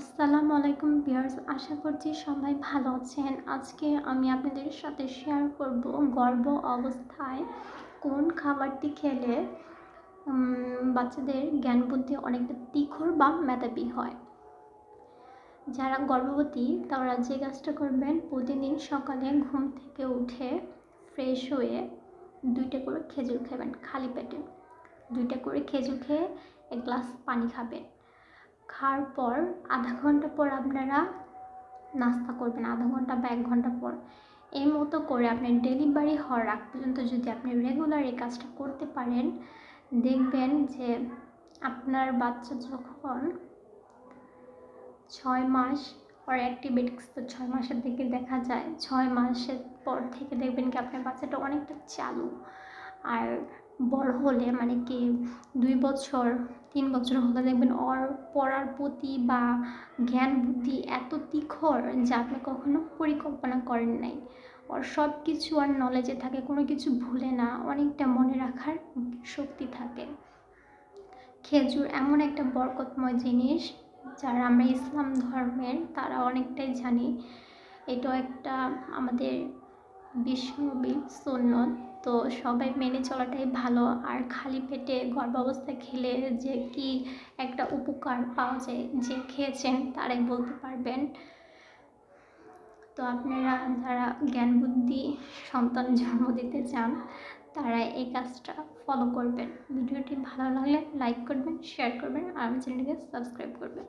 আসসালামু আলাইকুম ভিউয়ার্স, আশা করছি সবাই ভালো আছেন। আজকে আমি আপনাদের সাথে শেয়ার করব গর্ভ অবস্থায় কোন খাবারটি খেলে বাচ্চাদের জ্ঞান বুদ্ধি অনেকটা তীক্ষ্ণ বা মেধাবী হয়। যারা গর্ভবতী তারা যে কাজটা করবেন, প্রতিদিন সকালে ঘুম থেকে উঠে ফ্রেশ হয়ে 2টা করে খেজুর খাবেন খালি পেটে। 2টা করে খেজুর খেয়ে 1 গ্লাস পানি খাবেন। খাওয়ার পর আধা ঘন্টা পর আপনারা নাস্তা করবেন, আধা ঘন্টা বা 1 ঘন্টা পর। এই মতো করে আপনার ডেলিভারি হওয়ার আগ পর্যন্ত যদি আপনি রেগুলার এই কাজটা করতে পারেন, দেখবেন যে আপনার বাচ্চা যখন 6 মাস পর অ্যাক্টিভেটিক্স তো 6 মাসের দিকে দেখা যায়, 6 মাসের পর থেকে দেখবেন কি আপনার বাচ্চাটা অনেকটা চালু। আর বড় হলে মানে কি 2 বছর 3 বছর হলে দেখবেন ওর পড়ার প্রতি বা জ্ঞান বুদ্ধি এত তীক্ষ্ণ যা আপনি কখনো পরিকল্পনা করেন নাই। ওর সব কিছু আর নলেজে থাকে, কোনো কিছু ভুলে না, অনেকটা মনে রাখার শক্তি থাকে। খেজুর এমন একটা বরকতময় জিনিস, যারা আমরা ইসলাম ধর্মের তারা অনেকটাই জানি। এটাও একটা আমাদের বিশ্বনবীর সুন্নত, তো সবাই মেনে চলাটাই ভালো। আর খালি পেটে গর্ভাবস্থায় খেলে যে কি একটা উপকার পাওয়া যায়, যে খেয়েছেন তারাই বলতে পারবেন। তো আপনারা যারা জ্ঞান বুদ্ধি সন্তান জন্ম দিতে চান তারা এই কাজটা ফলো করবেন। ভিডিওটি ভালো লাগলে লাইক করবেন, শেয়ার করবেন আর আমার চ্যানেলটিকে সাবস্ক্রাইব করবেন।